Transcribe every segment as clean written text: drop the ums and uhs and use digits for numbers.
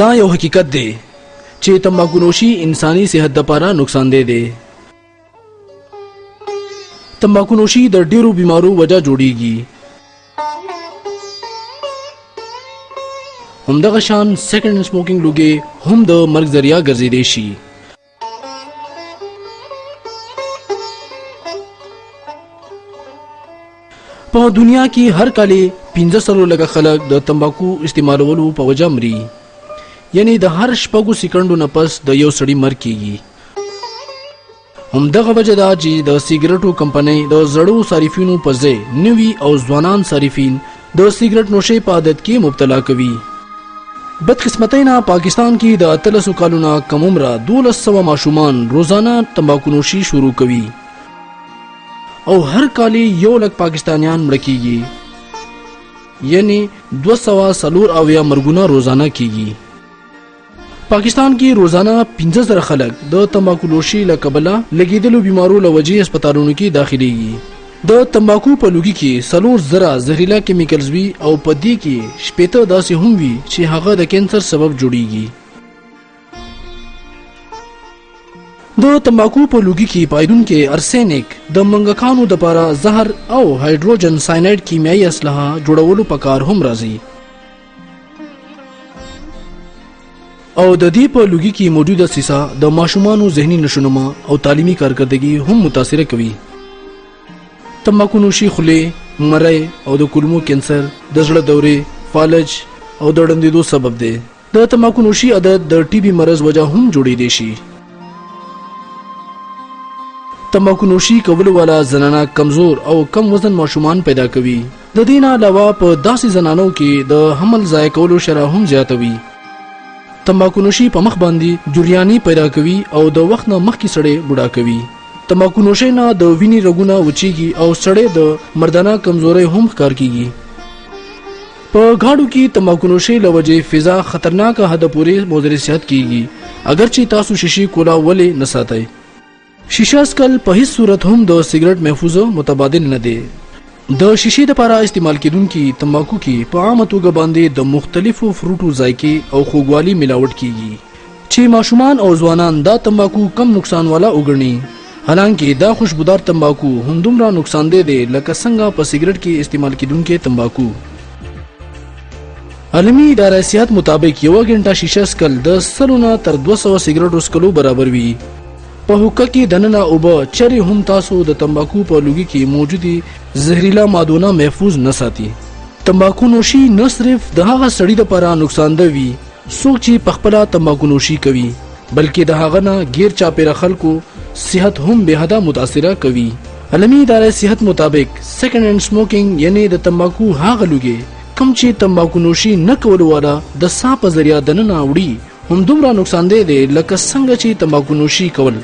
دا یو حقیقت دی چې تمباکو نوشي انساني صحت لپاره نقصان دی. تمباکو نوشي د ډیرو بیمارو وجہ جوړیږي. همدغه شان سیکنډ هینډ سموکینګ لوګي هم د مرګ ذریعہ ګرځیدای شي. په دنیا کې هر کال 15 لکه خلک د تمباکو استعمالولو په وجه مري. یعنی د هر شپږو سکندو نه پس د یو سړي مرګ کیږي. همدغه وجه دا چې د سیګریټو کمپنۍ د زړو صارفینو په ځای نوي او ځوانان صارفین د سیګریټ نوشۍ په عادت کې مبتلا کوي. بدقسمتۍ نه پاکستان کې د 1300 کالونو کم عمره 1200 ماشومان روزانه تمباکو نوشي شروع کوي او هر کال 100,000 پاکستانیان مړه کیږي. یعنی 240 مرګونه روزانه کیږي. پاکستان کې روزانه 15,000 خلک د تمباکو نوشي له کبله لګیدلو بیمارو له وجې هسپتالونو کې داخليږي. د تمباکو په لوګي کې 4,000 زهريلا کیمیکلز وي او په دې کې 80 داسې هم وي چې هغه د کینسر سبب جوړیږي. د تمباکو په لوګي کې پایدونکو ارسینیک د منګکانو د لپاره زهر او هایدروجن سایناید کیمیاوي اسلحه جوړولو په کار هم راځي. او د دې په لوګي کې موجوده سیسه د ماشومانو ذهني نشونما او تعلیمي کارکردګي هم متاثر کوي. تمباکو نوشي خولې، مرۍ او د کولمو کینسر، د زړه دورې، فالج او د ړندېدو سبب دی. د تمباکو نوشي عادت د ټي بي مرض وجہ هم جوړېدای شي. تمباکو نوشي کولو والا زنانه کمزور او کم وزن ماشومان پیدا کوي. د دې نه علاوه په داسې زنانو کې د حمل ضایع کولو شرح هم زیاتوي. تمباکو نوشي په مخ باندې جریانی پیدا کوي او د وخت نه مخکې سړی بوډا کوي. تمباکو نوشي نه د وینې رګونه وچیږي او سړی د مردانه کمزوري هم ښکار کیږي. په غاړو کې تمباکو نوشي له وجې فضا خطرناک حد پورې مضر صحت کیږي. اگر چې تاسو شیشې کولا ولې نه ساتئ. شیشه اسکل په هیڅ صورت هم د سیګریټ محفوظ متبادل نه دی. د شیشې لپاره استعمال کیدونکي تمباکو کې په عامه توګه باندې د مختلفو فروټو ذایقې او خوږوالي ملاوټ کیږي چې ماشومان او ځوانان دا تمباکو کم نقصان والا وګڼي. حالانکه دا خوشبودار تمباکو همدومره نقصان دی لکه څنګه په سیګریټ کې استعمال کیدونکي تمباکو. عالمي اداره صحت مطابق یو غنټه شیشه اسکل د 100 تر 200 سیګریټ اسکلو برابر وي. په حقه کې دننه اوبه چرې هم تاسو د تمباکو په لوګي کې موجودي زهريلا مادونه محفوظ نه ساتي. تمباکو نوشي نه صرف د هغه سړي لپاره نقصان ده وي څوک چې په خپل تمباکو نوشي کوي، بلکې د هغه نه غیر چاپیره خلکو صحت هم به حدا متاثره کوي. عالمي اداره صحت مطابق سیکنډ هینډ سموکینګ یعنی د تمباکو هغه لوګي کوم چې تمباکو نوشي نه کول والا د صاحب ذریعہ دننه وړي هم دومره نقصان دی لکه څنګه چې تمباکو نوشي کول.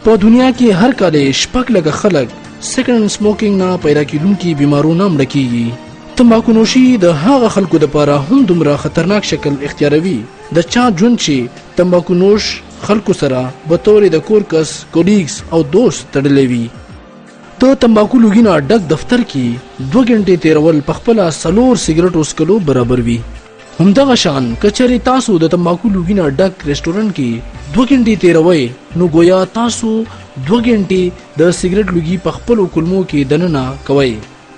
په دنیا کې هر کال 6 لکه خلک سیکنډ سموکینګ نه پیدا کیدونکي بیمارونه مړه کیږي. تمباکو نوشي د هغه خلکو لپاره هم دومره خطرناک شکل اختیاروي د چا ژوند چې تمباکو نوش خلکو سره به تور د کورکس کولیګز او دوست تړلې وي. ته تمباکو لوګي نه ډک دفتر کې 2 غنټې تیرول په خپل 4 سیګریټ اسکلو برابر وي. همدغه شان کچري تاسو د تمباکو لوګي نه ډک ریسټورانټ کې 2 غنټې تیروي نو گویا تاسو 2 غنټې د سیګریټ لوګي په خپل کولمو کې دننه کوي.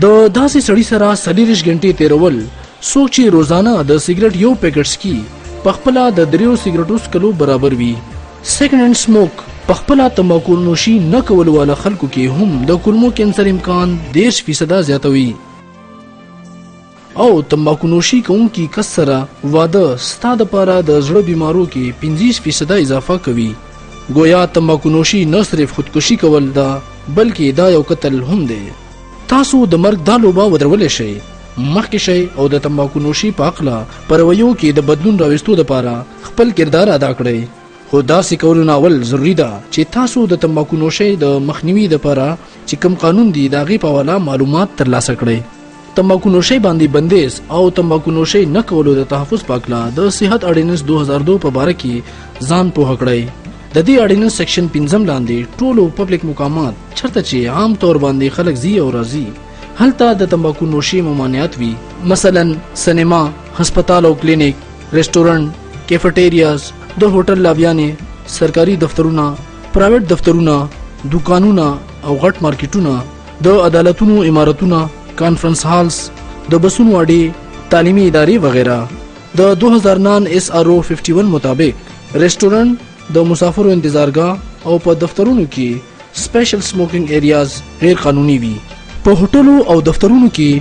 د داسې سړی سره 40 غنټې تیرول څوک چې روزانه د سیګریټ یو پیکټ سکي په خپل د 3 سیګریټو سکلو برابر وي. سیکنډ هینډ سموک په خپل تمباکو نوشي نه کول والا خلکو کې هم د کولمو کینسر امکان 10% زیاتوي. او تمباکو نوشي کوونکي کس سره واده ستاسو لپاره د زړه بیمارو کې 25% اضافه کوي. گویا تمباکو نوشي نه صرف خودکشي کول دا بلکې دا یو قتل هم دی. تاسو د مرګ دا لوبه ودرولې شئ مخکې شئ او د تمباکو نوشي په عقله پرویو کې د بدلون راوستو لپاره خپل کردار ادا کړئ. خو داسې کولو اول ضروری ده چې تاسو د تمباکو نوشي د مخنیوي لپاره چې کوم قانون دی دا غي په حواله معلومات ترلاسه کړئ. تمباکو نوشي باندې بندیز او تمباکو نوشي نه کولو د تحفظ پاکلا د صحت اډیننس 2002 په باره کې ځان پوه کړئ. د دې اډیننس سیکشن 5 لاندې ټولو پبلک مقامات چرته چې عام طور باندې خلک زی او راضي هلته د تمباکو نوشي ممانعت وي، مثلا سینما، هسپتال او کلینیک، ریسټورانټ، کیفټیریاز، د هوټل لاویانې، سرکاري دفترونه، پرایویټ دفترونه، دکانونه او غټ مارکیټونه، د عدالتونو عمارتونه، کانفرنس هالز، د بسونو اډې، تعلیمي ادارې وغیرہ. د 2009 SRO 51 مطابق ریسټورانټ، د مسافرو انتظارګاه او په دفترونو کې سپیشل سموکینګ ایریاز غیر قانوني وي. په هوټلو او دفترونو کې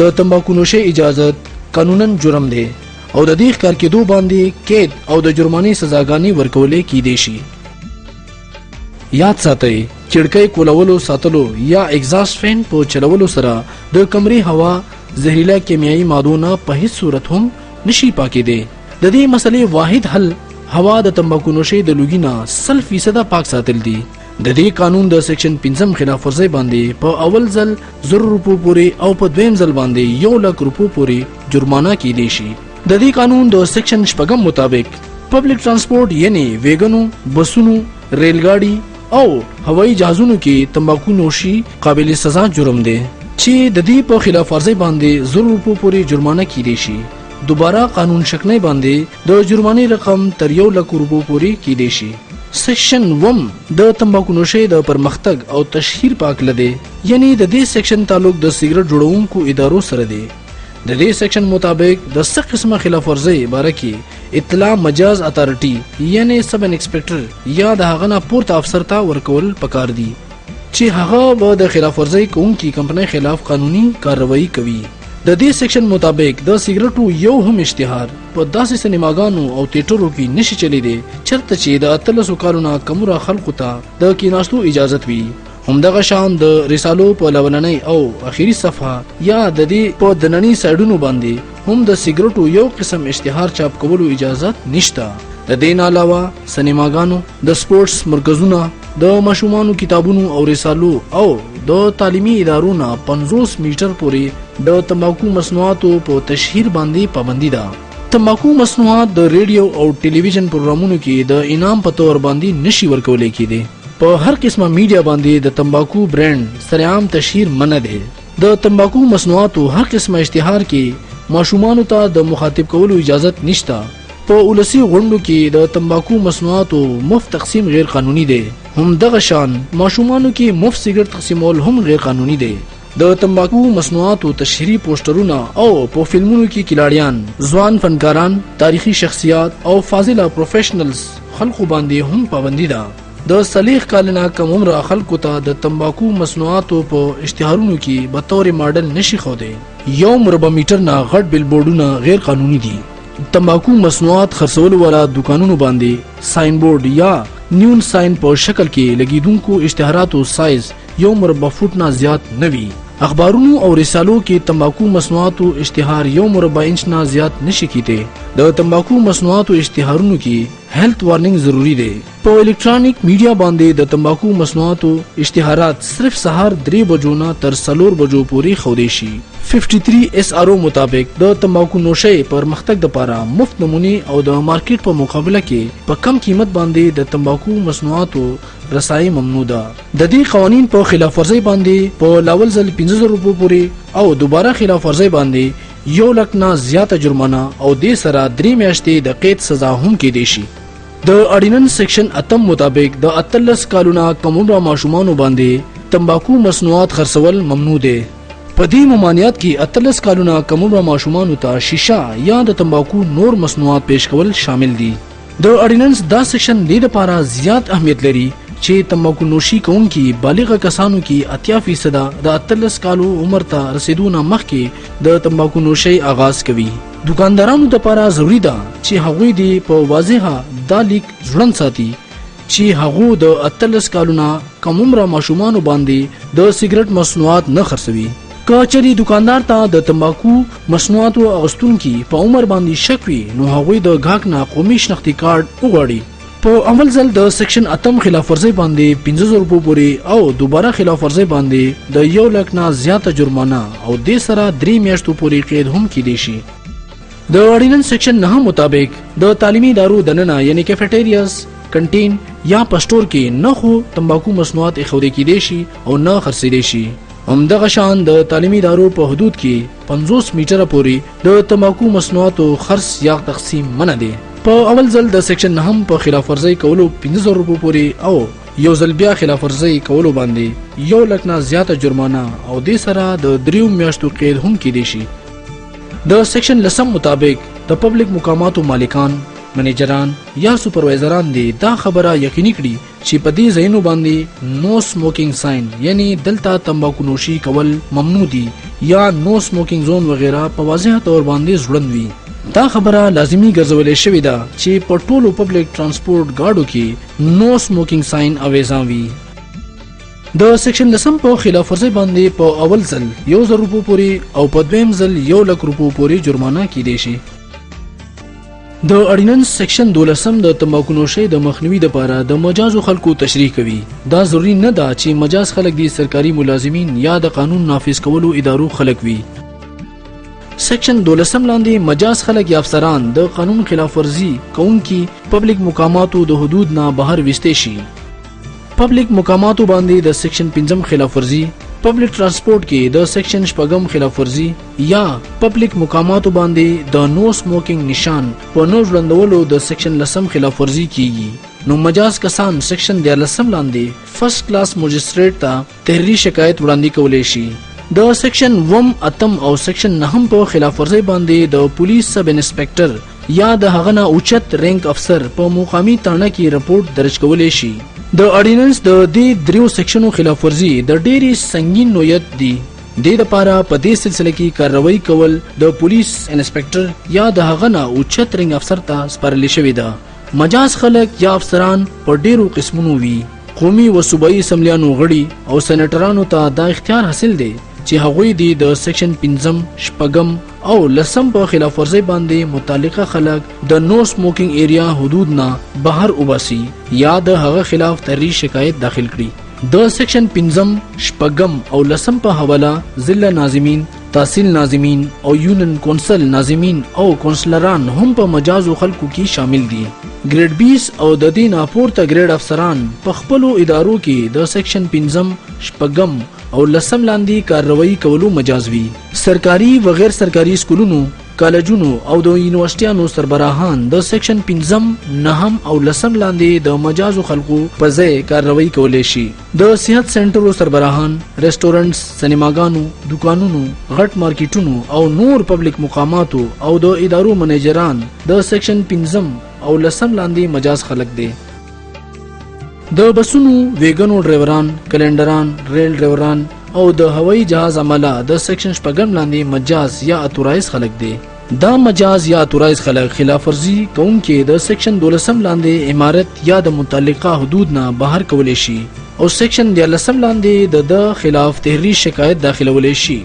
د تمباکو نوشۍ اجازت قانونا جرم دی او د دې ښکار کېدو باندې قید او د جرمانې سزاګانې ورکولې کیدای شي. یاد ساتئ چړکۍ کولولو ساتلو یا ایگزاست فین په چلولو سره د کمرې هوا زهريله کیمیاوي مادو نه په هیڅ صورت هم نشي پاکېدی. د دې مسلې واحد حل هوا د تمباکو نوشۍ د لوګي نه 100% پاک ساتل دي. د دې قانون د سیکشن 5 خلاف ورزي باندې په اول ځل 100 روپو پورې او په دویم ځل باندې 1 لک روپو پورې جرمانه کیدی شي. د دې قانون د سیکشن 6 مطابق پبلک ترانسپورت یعنی ویګنو، بسونو، ریل ګاډي او هوایي جهازونو کې تمباکو نوشي قابل سزا جرم دی چې د دې په خلاف ورزي باندې 100 روپو پورې جرمانه کیدی شي. دوباره قانون شکنه باندې د جرمانې رقم تر 1 لک روپو پورې کیدی شي. سیکشن 1 د تمباکو نوشۍ د پرمختګ او تشهیر په اړه دی، یعنی د دې سیکشن تعلق د سیګریټ جوړونکو ادارو سره دی. د دې سیکشن مطابق د څه قسمه خلاف ورزي باره کې اطلاع مجاز اتارټي یعنی سب انسپکټر یا د هغه نه پورته افسر ته ورکول پکار دي چې هغه به د خلاف ورزي کوونکي کمپنۍ خلاف قانوني کاروایی کوي. د دې سیکشن مطابق د سیګریټو یو هم اشتهار په داسې سینماګانو او تیټرو کې نشي چلیدي چرته چې د 1300 کالونو کمره خلکو ته د کیناستو اجازه وي. همدغه شان د رسالو په لولنۍ او اخیری صفحه یا د دې په دننی سایډونو باندې هم د سیګریټو یو قسم اشتهار چاپ کولو اجازه نشته. د دې علاوه سینماګانو، د سپورتس مرکزونو، د ماشومانو کتابونو او رسالو او د تعلیمي ادارو نه 50 میټر پورې د تمباکو مصنوعاتو په تشهیر باندې پابندي ده. تمباکو مصنوعات د ریډیو او ټلویزیون پروګرامونو کې د انعام په تور باندې نشي ورکولې کېدي. په هر قسمه میډیا باندې د تمباکو برانډ سرعام تشهیر منع دی. د تمباکو مصنوعاتو هر قسمه اشتهار کې ماشومانو ته د مخاطب کولو اجازه نشته. په ولسی غونډو کې د تمباکو مصنوعاتو مفت تقسیم غیر قانوني دی. همدغه شان ماشومانو کې مفت سیګریټ تقسیمول هم غیر قانوني دی. د تمباکو مصنوعاتو تشهیری پوسټرونه او په فلمونو کې کلاړیان، ځوان فنکاران، تاریخي شخصیات او فاضله پروفیشنلز خلکو باندې هم پابندي ده. د 40 کالنه کم عمر خلکو ته د تمباکو مصنوعاتو په اشتهارونو کې به تور ماډل نشي خوده. 1 مربع میټر نه غټ بیلبورډونه غیر قانوني دي. تمباکو مصنوعات خرڅول والا دکانونو باندې ساين بورډ یا نیون ساين په شکل کې لګیدونکو اشتهاراتو سایز 1 مربع فوټ نه زیات نه وي. اخبارونو او رسالو کې تمباکو مصنوعاتو اشتهار 1 مربع انچ نه زیات نشي کیته. د تمباکو مصنوعاتو اشتهارونو کې هیلث وارننګ ضروری دی. په الکترونیک میډیا باندې د تمباکو مصنوعاتو اشتهارات صرف سهار 3 بجو نه تر 4 بجو پورې خوده شي. 53 SRO مطابق د تمباکو نوشۍ پرمختګ لپاره مفت نمونې او د مارکیټ په مقابله کې په کم قیمت باندې د تمباکو مصنوعاتو رسایي ممنوع ده. د دې قوانین په خلاف ورزي باندې په لاول ځل 1500 روپو پورې او دوباره خلاف ورزي باندې 1 لک نه زیاته جرمانه او د سره 3 میاشتې د قید سزا هم کېدی شي. د اډیننس سیکشن 8 مطابق د 13 کالونو کم عمر ماشومانو باندې تمباکو مصنوعات خرڅول ممنوع دي. په دې ممانعت کې 13 کالونو کم عمر ماشومانو ته شیشه یا د تمباکو نور مصنوعات پیش کول شامل دي. د اډیننس دا سیکشن د لپاره زیات اهمیت لري چې تمباکو نوشي کوونکي بالغ کسانو کې 80% د 13 کالو عمر ته رسیدونه مخکې د تمباکو نوشي آغاز کوي. دکاندارانو لپاره ضروری ده چې هغوی دی په واضحه دا لیک ځوړند ساتي چې هغه د 13 کالونو کم عمر ماشومانو باندې د سیګریټ مصنوعات نه خرڅوي. کچري دکاندار ته د تمباکو مصنوعاتو اغستونکي په عمر باندې شک وي نو هغوی د غاک نه قومي شناختی کارت وغواړي. په اول ځل د سیکشن 8 خلاف ورزي باندې 500 روپو پورې او دوباره خلاف ورزي باندې د 1 لک نه زیاته جرمانه او د سره 3 میاشتو پورې قید هم کیدی شي. د اډیننس سیکشن 9 مطابق د تعلیمي ادارو دننه یعنی کیفټیریاز، کنټین یا پسټور کې نه خو تمباکو مصنوعات اخودي کیدی شي او نه خرڅیدي شي. همدغه شان د تعلیمي ادارو په حدود کې 50 میټره پورې د تمباکو مصنوعاتو خرڅ یا تقسیم منع دی. په اول ځل د سیکشن 9 په خلاف ورزي کولو 1500 روپیو پورې او یو ځل بیا خلاف ورزي کولو باندې 1 لک نه زیاته جرمانه او د سره د 3 میاشتو قید هم کېدی شي. د سیکشن 10 مطابق د پبلک مقاماتو مالکان، منیجران یا سپروایزران دي دا خبره یقیني کړي چې په دې ځایونو باندې نو سموکینګ ساين یعنی دلته تمباکو نوشي کول ممنوع دي یا نو سموکینګ زون وغیرہ په واضح تور باندې ځوړند وي. دا خبره لازمی ګرځولې شوې ده چې په ټولو پبلک ترانسپورت گاډو کې نو سموکینګ ساين اویزان وي. د سیکشن 10 په خلاف ورزي باندې په اول ځل 1000 روپیو پورې او په دویم ځل 1 لک روپیو پورې جرمانه کیدی شي. د اډیننس سیکشن 12 د تمباکو نوشي د مخنیوي لپاره د مجازو خلکو تشریح کوي. دا ضروری نه ده چې مجاز خلک دي سرکاري ملازمین یا د قانون نافذ کولو ادارو خلک وي. سیکشن 12 لاندې مجاز خلک یا افسران د قانون خلاف ورزي کوونکي پبلک مقاماتو د حدود نه بهر وستې شي. پبلک مقاماتو باندې د سیکشن 15 خلاف ورزي، پبلک ترانسپورت کې د سیکشن 6 خلاف ورزي یا پبلک مقاماتو باندې د نو سموکینګ نشان په نو ژوندولو د سیکشن 10 خلاف ورزي کیږي. نو مجاز کسان سیکشن 13 لاندې فرست کلاس مجستریټ ته تحریری شکایت وړاندې کولای شي. د سیکشن 8 او سیکشن 9 په خلاف ورزي باندې د پولیس سب انسپکټر یا د هغه نه اوچت رینک افسر په مقامی تانه کې رپورټ درج کولای شي. د اډیننس د دې دریو سیکشنو خلاف ورزي د ډېری سنگین نوعیت دي. د لپاره په دې سلسله کې کاروایی کول د پولیس انسپکټر یا د هغه نه اوچت رینک افسر ته سپارل شوی ده. مجاز خلک یا افسران په ډېرو قسمونو وي. قومي و صوبایي اسمبلیانو غړي او سېنیټرانو ته دا اختیار حاصل دی چې هغوی دي د سیکشن 15 شپږم او 10 په خلاف ورزي باندې متعلقه خلک د نو سموکینګ ایریا حدود نه بهر وباسي یا د هغه خلاف تحریری شکایت داخل کړي. د سیکشن 15 شپږم او 10 په حواله ضلع ناظمین، تحصیل ناظمین او یونین کونسل ناظمین او کونسلران هم په مجازو خلکو کې شامل دي. ګریډ 20 او د دې نه پورته ګریډ افسران په خپلو ادارو کې د سیکشن 15 شپږم او 10 لاندې کاروایی کولو مجاز وي. سرکاري و غیر سرکاري سکولونو، کالجونو او د یونیورسيټانو سربراهان د سیکشن 15 9 او 10 لاندې د مجازو خلکو په ځای کاروایی کولای شي. د صحت سنټرو سربراهان، ریسټورانټس، سینماګانو، دکانونو، غټ مارکیټونو او نور پبلک مقاماتو او د ادارو منیجران د سیکشن 15 او 10 لاندې مجاز خلک دي. د بسونو، ویګنو ډرایوران، کلندران، ریل ډرایوران او د هوایي جهاز عمله د سیکشن 6 لاندې مجاز یا اتورایز خلک دي. دا مجاز یا اتورایز خلک خلاف ورزي کوونکي د سیکشن 12 لاندې امارت یا د متعلقه حدود نه بهر کولای شي او سیکشن 13 لاندې د خلاف تحریری شکایت داخلولای شي.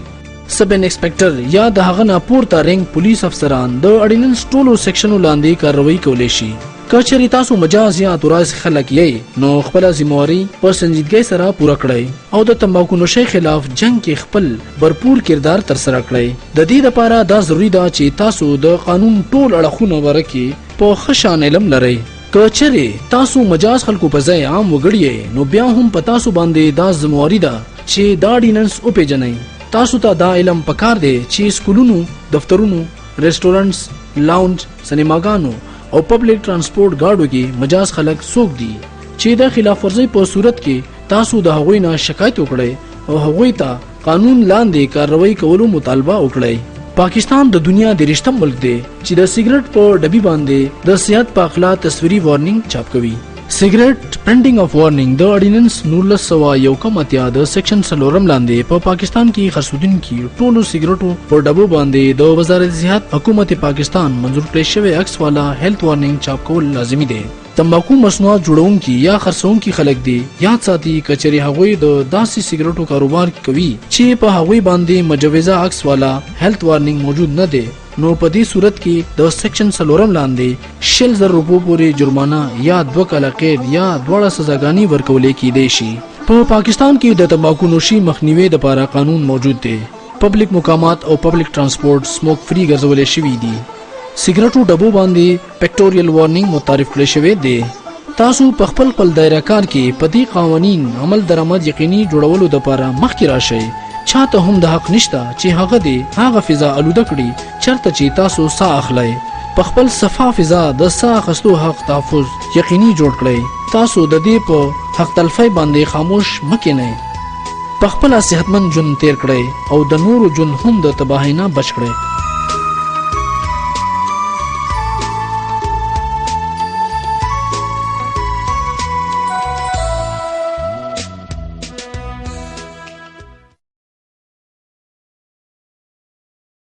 سب انسپکټر یا د هغه نه پورته رینک پولیس افسران د اډیننس ټولو سیکشنو لاندې کاروایی کولای شي. کچری تاسو مجاز یا اتورایز خلک یې نو خپل ذمہواری په سنجیدګۍ سره پوره کړئ او د تمباکو نوشي خلاف جنگ کې خپل भरपूर کردار تر سره کړئ. د دې لپاره دا ضروری ده چې تاسو د قانون ټول اړخونه ورکې په خشان علم لرئ. کچری تاسو مجاز خلکو په ځای عام وګړي نو بیا هم په تاسو باندې دا ذمہواری ده چې دا اډیننس او پیژنئ. تاسو ته دا علم پکار دی چې سکولونو، دفترونو، ریسټورانټس، لاونج، سینماګانو او پبلک ترانسپورت گاډو کې مجاز خلک څوک دي چې د خلاف ورزي په صورت کې تاسو د هغوی نه شکایت وکړئ او هغوی ته قانون لاندې کاروایی کولو مطالبه وکړئ. پاکستان د دنیا د رښتم ملک دی چې د سیګریټ په ډبی باندې د صحت په اخلا تصویري وارنینګ چاپ کوي. سیګریټ پرنټینګ اف وارنینګ د اډیننس 1901 د سیکشن 4 لاندې په پاکستان کې خرڅوونکي ټولو سیګریټو په ډبو باندې د وزارت صحت حکومت پاکستان منظور کړی شوی عکس والا هیلث وارنینګ چاپ کول لازمي دی. تمباکو مصنوعات جوړونکي یا خرڅونکي خلک دي یاد ساتي کچري هغوی د داسې سیګریټو کاروبار کوي چې په هغوی باندې مجوزه عکس والا هیلث وارنینګ موجود نه دی نو په دې صورت کې د سیکشن 4 لاندې 60,000 روپیو پورې جرمانه یا 2 کاله قید یا 2 سزاګانی ورکول کېدای شي. په پاکستان کې د تمباکو نوشي مخنیوي لپاره قانون موجود دی. پبلک مقامات او پبلک ترانسپورت سموک فری ګرځول شوی دي. سیګریټو ډبو باندې پیکټوریل وارنینګ متعارف کړی شوی دی. تاسو په خپل دایره کار کې په دې قوانین عمل درآمد یقیني جوړولو لپاره مخکې راشئ چاته هم د حق نشته چې هغه دې هغه فضا آلوده کړي چرته چې تاسو ساه اخلئ. په خپل صفا فضا د ساه اخیستو حق تحفظ یقیني جوړ کړئ. تاسو د دې په حق تلفۍ باندې خاموش مه کېنئ. په خپله صحتمند ژوند تیر کړئ او د نورو ژوند هم د تباهۍ نه بچ کړئ.